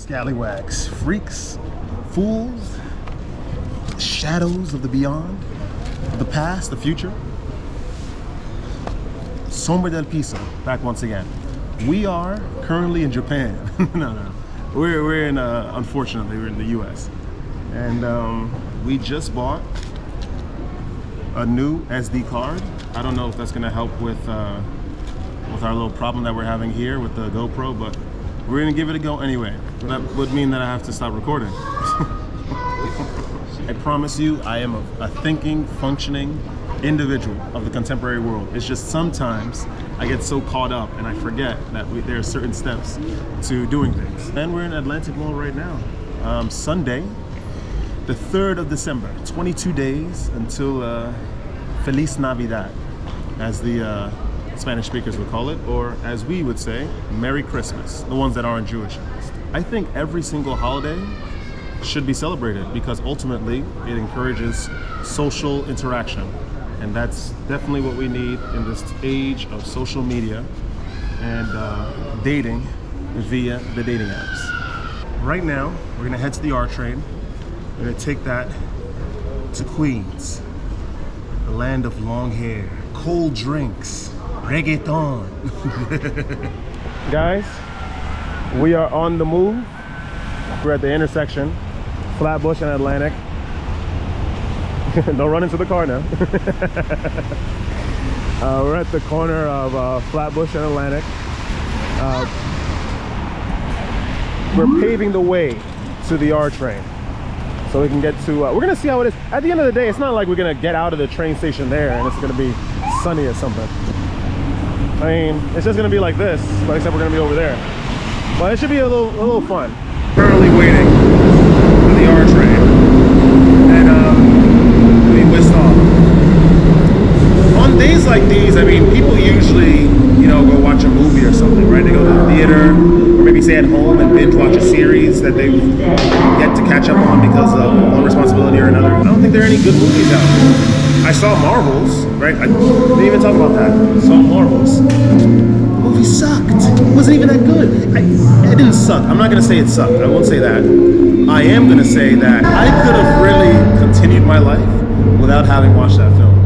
Scallywags, freaks, fools, shadows of the beyond, the past, the future. SombraDelPiso, back once again. We are currently in Japan. No. We're in, unfortunately, we're in the US. And we just bought a new SD card. I don't know if that's gonna help with our little problem that we're having here with the GoPro, but we're gonna give it a go anyway. That would mean that I have to stop recording. I promise you, I am a thinking, functioning individual of the contemporary world. It's just sometimes I get so caught up and I forget that there are certain steps to doing things. And we're in Atlantic Mall right now. Sunday, the 3rd of December, 22 days until Feliz Navidad, as the Spanish speakers would call it, or as we would say, Merry Christmas, the ones that aren't Jewish. I think every single holiday should be celebrated because ultimately it encourages social interaction. And that's definitely what we need in this age of social media and dating via the dating apps. Right now, we're gonna head to the R train. We're gonna take that to Queens, the land of long hair, cold drinks, reggaeton. Guys, we are on the move. We're at the intersection, Flatbush and Atlantic. Don't run into the car now. We're at the corner of Flatbush and Atlantic. We're paving the way to the R train so we can get to, we're gonna see how it is. At the end of the day, it's not like we're gonna get out of the train station there and it's gonna be sunny or something. I mean, it's just gonna be like this, but except we're gonna be over there. But it should be a little fun. Currently waiting for the R train, and we whisked off. On days like these, I mean, people usually, you know, go watch a movie or something, right? They go to the theater, or maybe stay at home and binge watch a series that they've yet to catch up on because of one responsibility or another. I don't think there are any good movies out. I saw Marvels, right? I didn't even talk about that. I saw Marvels. The movie sucked. It wasn't even that good. It didn't suck. I'm not gonna say it sucked. I won't say that. I am gonna say that I could have really continued my life without having watched that film.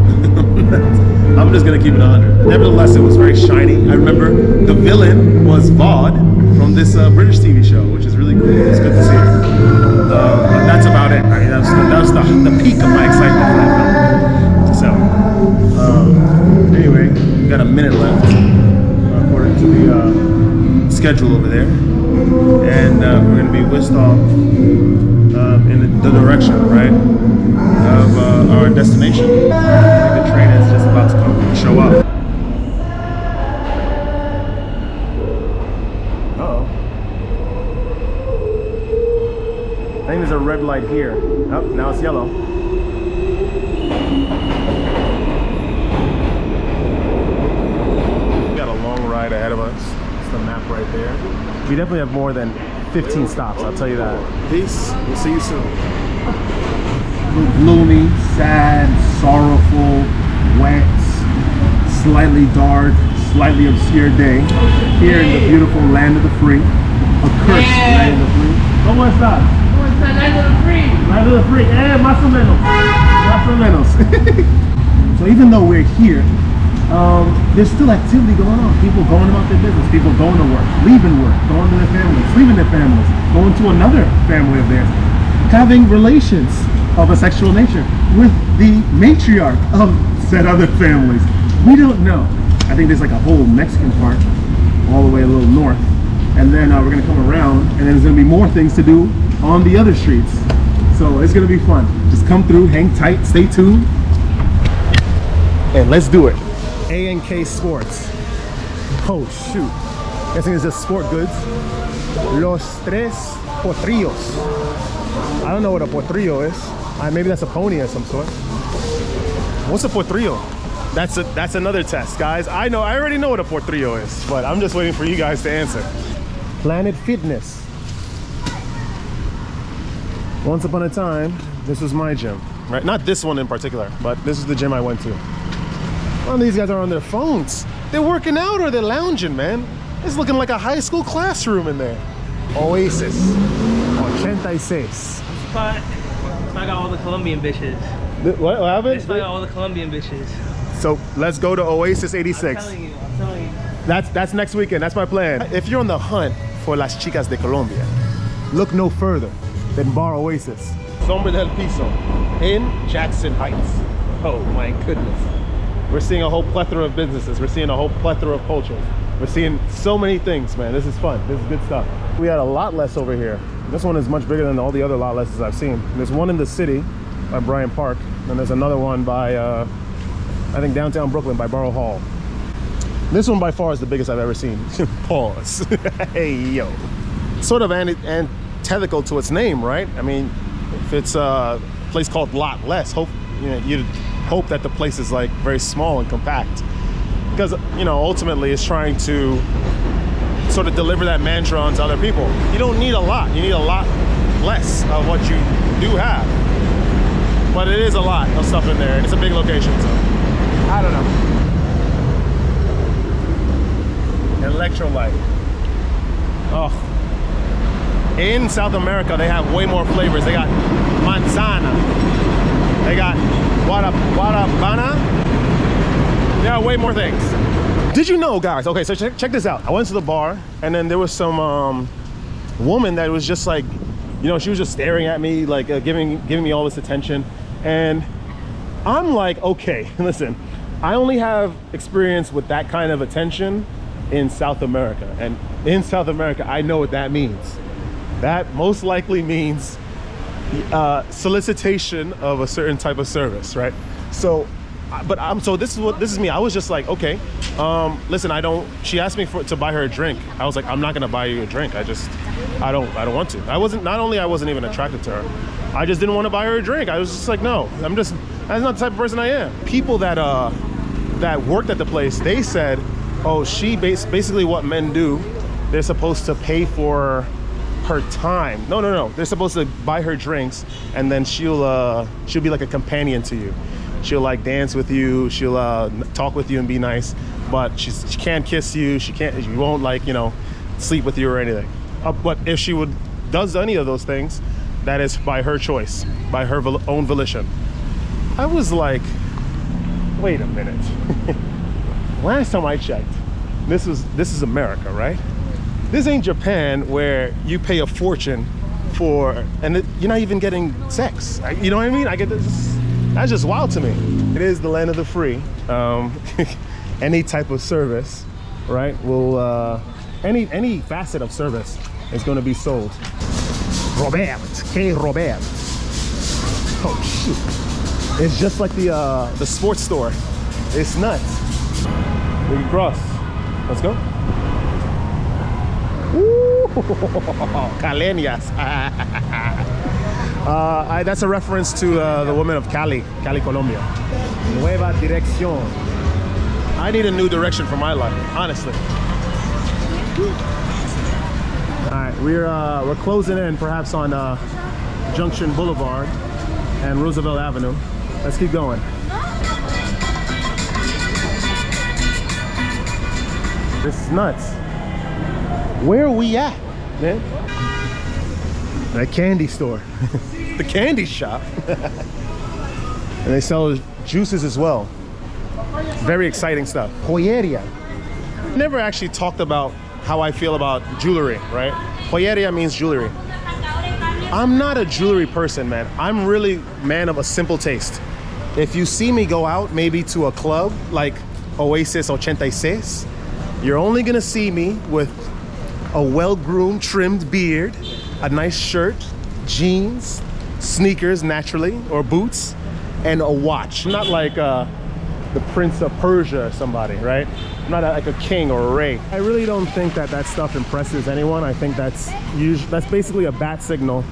I'm just gonna keep it 100. Nevertheless, it was very shiny. I remember the villain was Vaude from this British TV show, which is really cool. It's good to see. But that's about it. I mean, that was the peak of my excitement for that film. So, anyway, we got a minute left according to the schedule over there, and we're gonna be whisked off in the direction, right, of our destination. I think the train is just about to come show up. Uh-oh. I think there's a red light here. Oh, now it's yellow. We got a long ride ahead of us. It's the map right there. We definitely have more than 15 stops, I'll tell you that. Peace. We'll see you soon. Gloomy, sad, sorrowful, wet, slightly dark, slightly obscure day here in the beautiful land of the free. A cursed land of the free. ¿Cómo estás? ¿Cómo está? Land of the free. Land of the free. Más o menos. Más o menos. So even though we're here, there's still activity going on. People going about their business. People going to work, leaving work, going to their families, leaving their families, going to another family of theirs, having relations of a sexual nature with the matriarch of said other families. We don't know. I think there's like a whole Mexican part all the way a little north, and then we're gonna come around, and then there's gonna be more things to do on the other streets. So it's gonna be fun. Just come through, hang tight, stay tuned, and let's do it. A&K Sports. Oh shoot. Guessing it's just sport goods. Los Tres Potrillos. I don't know what a potrillo is. Maybe that's a pony of some sort. What's a potrillo? That's another test, guys. I already know what a potrillo is, but I'm just waiting for you guys to answer. Planet Fitness. Once upon a time, this was my gym, right? Not this one in particular, but this is the gym I went to. None of these guys are on their phones. They're working out or they're lounging, man. It's looking like a high school classroom in there. Oasis 86. Spot. I got all the Colombian bitches. What happened? This spot got all the Colombian bitches. So let's go to Oasis 86. I'm telling you. That's next weekend. That's my plan. If you're on the hunt for las chicas de Colombia, look no further than Bar Oasis. SombraDelPiso in Jackson Heights. Oh my goodness. We're seeing a whole plethora of businesses. We're seeing a whole plethora of cultures. We're seeing so many things, man. This is fun. This is good stuff. We had a lot less over here. This one is much bigger than all the other lot lesses I've seen. There's one in the city by Bryant Park, and there's another one by, I think downtown Brooklyn by Borough Hall. This one by far is the biggest I've ever seen. Pause. Hey, yo. Sort of antithetical to its name, right? I mean, if it's a place called Lot Less, you'd hope that the place is like very small and compact. Because, you know, ultimately it's trying to sort of deliver that mantra onto other people. You don't need a lot. You need a lot less of what you do have. But it is a lot of stuff in there, and it's a big location, so I don't know. Electrolyte. Oh. In South America, they have way more flavors. They got manzana. They got guarabana. There are way more things. Did you know, guys? Okay, so check this out. I went to the bar, and then there was some woman that was just like, you know, she was just staring at me, like giving me all this attention. And I'm like, okay, listen, I only have experience with that kind of attention in South America. And in South America, I know what that means. That most likely means solicitation of a certain type of service, right? So, so this is me. I was just like, okay, listen, she asked me to buy her a drink. I was like, I'm not gonna buy you a drink. I don't want to. Not only I wasn't even attracted to her, I just didn't want to buy her a drink. I was just like, no, that's not the type of person I am. People that worked at the place, they said, oh, basically what men do, they're supposed to pay for her time. No. They're supposed to buy her drinks, and then she'll be like a companion to you. She'll like dance with you. She'll talk with you and be nice, but she can't kiss you. She won't like, you know, sleep with you or anything. But if she does any of those things, that is by her choice, by her own volition. I was like, wait a minute. Last time I checked, this is America, right? This ain't Japan where you pay a fortune and you're not even getting sex. You know what I mean? That's just wild to me. It is the land of the free. Any type of service, right? Will any facet of service is going to be sold. Robert. Oh shoot! It's just like the sports store. It's nuts. We can cross. Let's go. Woo! Caleñas. That's a reference to the women of Cali, Colombia. Nueva dirección. I need a new direction for my life, honestly. All right, we're closing in, perhaps on Junction Boulevard and Roosevelt Avenue. Let's keep going. This is nuts. Where are we at, man? A candy store. The candy shop. And they sell juices as well. Very exciting stuff. Joyeria. Never actually talked about how I feel about jewelry, right? Joyeria means jewelry. I'm not a jewelry person, man. I'm really man of a simple taste. If you see me go out maybe to a club like Oasis 86, you're only gonna see me with a well-groomed, trimmed beard, a nice shirt, jeans, sneakers naturally, or boots, and a watch. I'm not like the Prince of Persia or somebody, right? I'm not like a king or a rey. I really don't think that stuff impresses anyone. I think that's basically a bat signal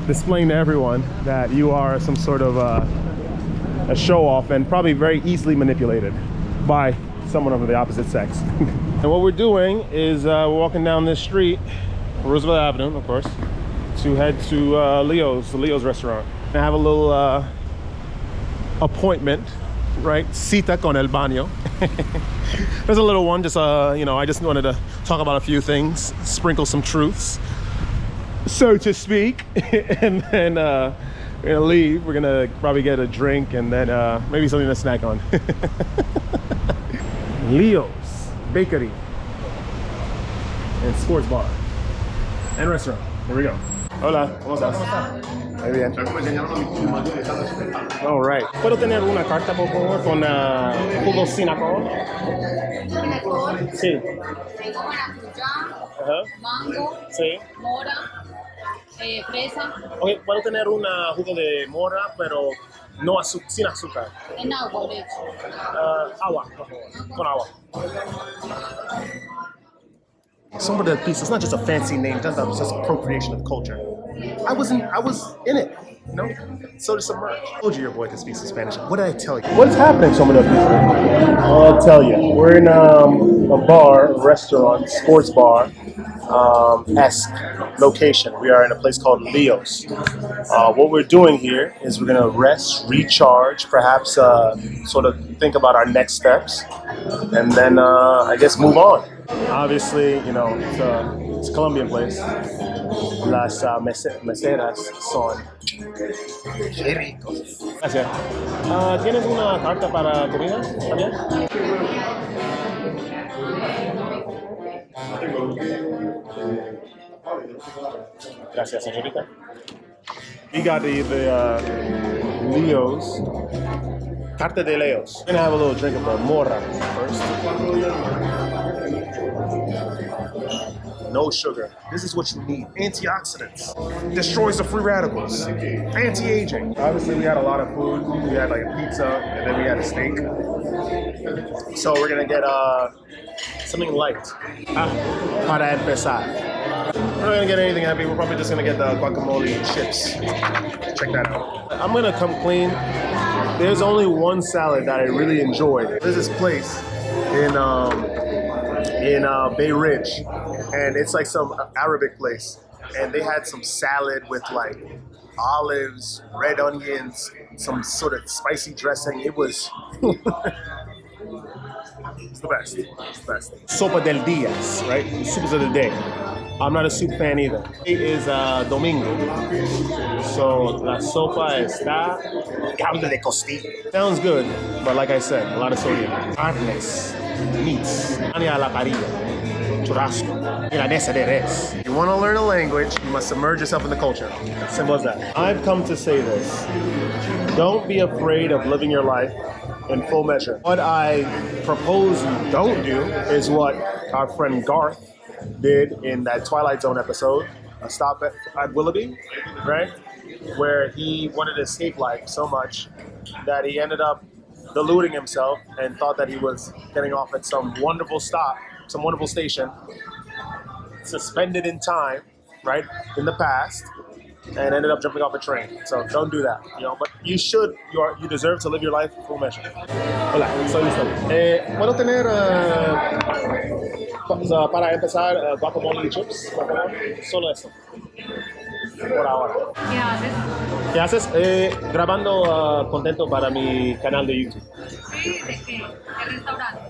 displaying to everyone that you are some sort of a show-off and probably very easily manipulated by someone of the opposite sex. And what we're doing is we're walking down this street, Roosevelt Avenue, of course, to head to Leo's restaurant. I have a little appointment, right? Cita con el baño. There's a little one, just you know, I just wanted to talk about a few things, sprinkle some truths, so to speak, and then we're gonna leave. We're gonna probably get a drink and then maybe something to snack on. Leo's Bakery and Sports Bar and Restaurant. Here we go. Hola, ¿cómo estás? Muy bien. All right. ¿Puedo tener una carta, por favor, con jugo sin alcohol? Sin alcohol, Sí. tengo maracuyá, Ajá. mango, Sí. mora, fresa, Ok, puedo tener una jugo de mora, pero no sin azúcar. en agua leche. Agua, por favor. Con agua. SombraDelPiso, it's not just a fancy name, it's just appropriation of culture. I was in it, you know? So to submerge. I told you your boy could speak some Spanish. What did I tell you? What's happening, SombraDelPiso? I'll tell you. We're in a bar, restaurant, sports bar, esque location. We are in a place called Leo's. What we're doing here is we're gonna rest, recharge, perhaps sort of think about our next steps, and then I guess move on. Obviously, you know, it's a Colombian place. Las meseras son qué ricos. Gracias. ¿Tienes una carta para comida también? Gracias, señorita. We got the Leo's. Carta de Leo's. We're gonna have a little drink of the mora first. No sugar. This is what you need. Antioxidants. Destroys the free radicals. Anti-aging. Obviously, we had a lot of food. We had like a pizza, and then we had a steak. So we're gonna get something light. Para empezar. We're not gonna get anything heavy. We're probably just gonna get the guacamole and chips. Check that out. I'm gonna come clean. There's only one salad that I really enjoyed. There's this place in Bay Ridge, and it's like some Arabic place, and they had some salad with like olives, red onions, some sort of spicy dressing. It was it's the best. It's the best. Sopa del días, right? Soups of the day. I'm not a soup fan either. It is domingo, so la sopa está caldo de costilla. Sounds good, but like I said, a lot of sodium. Carnes, meats, carne a la parrilla, churrasco, milanesa de res. If you want to learn a language, you must submerge yourself in the culture. Simple as that. I've come to say this. Don't be afraid of living your life in full measure. What I propose you don't do is what our friend Garth did in that Twilight Zone episode, A Stop at Willoughby, right? Where he wanted to escape life so much that he ended up deluding himself and thought that he was getting off at some wonderful stop, some wonderful station, suspended in time, right, in the past, and ended up jumping off a train. So don't do that, you know. But you should. You deserve to live your life full measure. Hola, soy listo. ¿Puedo tener para empezar guacamole y chips? Guacamole, solo eso. Por ahora. ¿Qué haces? ¿Qué haces? Grabando contento para mi canal de YouTube. Sí, ¿de qué? ¿Qué restaurante?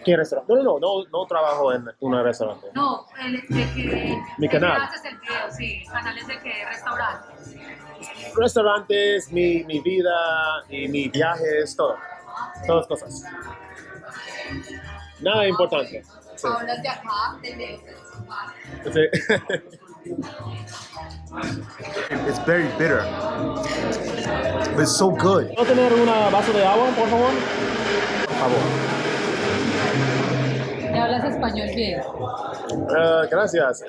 ¿Qué restaurante? No trabajo en un restaurante. No, de que... Mi canal. ¿De qué haces el video? Sí, canales de qué restaurantes. Restaurantes, mi vida y mis viajes, todo. Todas cosas. Nada importante. Sí. Hablas de acá, de lejos. Sí. It's very bitter. But it's so good. ¿Puedo tener un vaso de agua, por favor? Por favor. ¿Y hablas español bien? Gracias.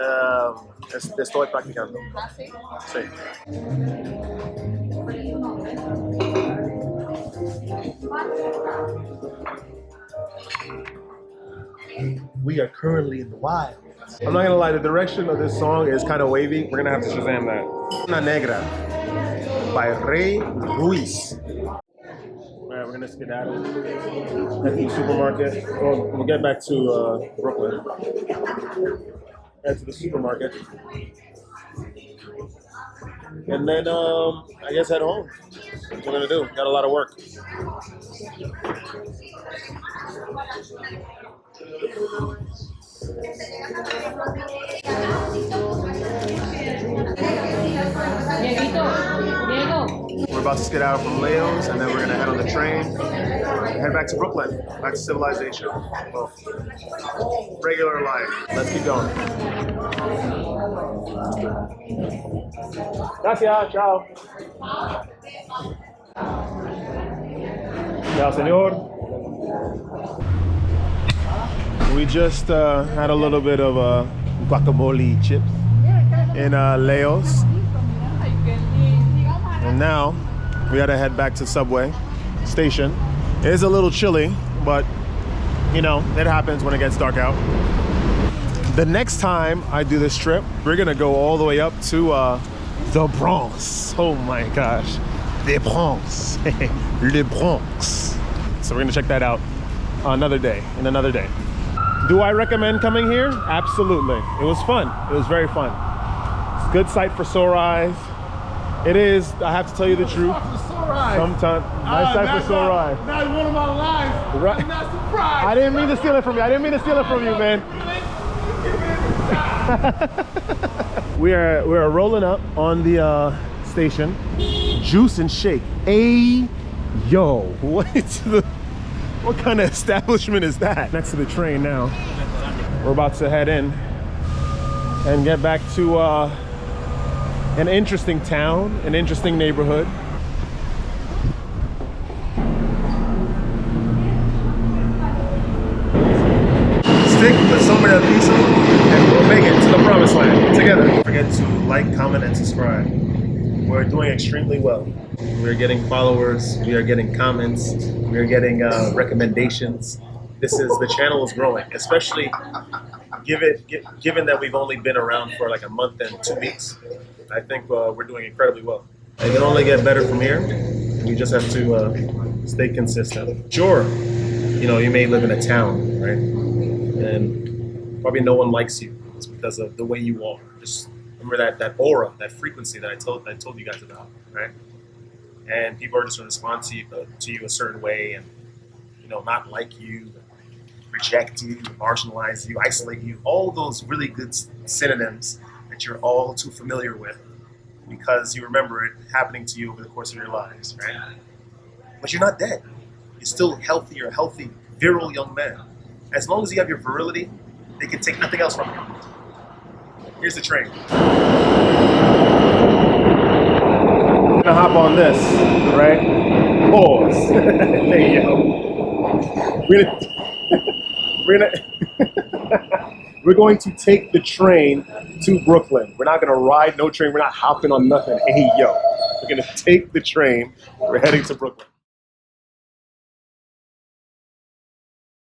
Estoy practicando. ¿Ah, sí? Sí. We are currently in the wild. I'm not gonna lie, the direction of this song is kind of wavy. We're gonna have to Shazam that. Una Negra by Rey Ruiz. Alright, we're gonna skedaddle. Head to the supermarket. We'll get back to Brooklyn. Head to the supermarket. And then I guess head home. That's what we're gonna do. Got a lot of work. We're about to get out from Leo's, and then we're gonna head on the train and head back to Brooklyn, back to civilization. Well, regular life. Let's keep going. Gracias, ciao. Ciao, señor. We just had a little bit of guacamole chips in Leo's. And now we gotta head back to Subway station. It is a little chilly, but you know, it happens when it gets dark out. The next time I do this trip, we're gonna go all the way up to the Bronx. Oh my gosh, the Bronx, the Bronx. So we're gonna check that out another day, in another day. Do I recommend coming here? Absolutely. It was fun. It was very fun. It's a good sight for sore eyes. It is, I have to tell you the truth. Sometimes, nice sight for sore eyes. Not one of my lives. Right. I'm not surprised. I didn't mean to steal it from you. I didn't mean to steal it from you, man. We're rolling up on the station. Juice and shake. Hey, yo, what kind of establishment is that? Next to the train now. We're about to head in and get back to an interesting town, an interesting neighborhood. Stick with SombraDelPiso and we'll make it to the promised land together. Don't forget to like, comment, and subscribe. We're doing extremely well. We're getting followers, we are getting comments, we are getting recommendations. The channel is growing, especially given that we've only been around for like a month and 2 weeks. I think we're doing incredibly well. It can only get better from here. We just have to stay consistent. Sure, you know, you may live in a town, right? And probably no one likes you. It's because of the way you are. Just remember that aura, that frequency that I told you guys about, right? And people are just going to respond to you a certain way, and you know, not like you, reject you, marginalize you, isolate you. All those really good synonyms that you're all too familiar with because you remember it happening to you over the course of your lives, right? But you're not dead. You're still healthy. You're a healthy, virile young man. As long as you have your virility, they can take nothing else from you. Here's the train. I'm gonna hop on this, right? Pause. There you go. We're going to take the train to Brooklyn. We're not gonna ride no train. We're not hopping on nothing. Hey, yo. We're gonna take the train. We're heading to Brooklyn.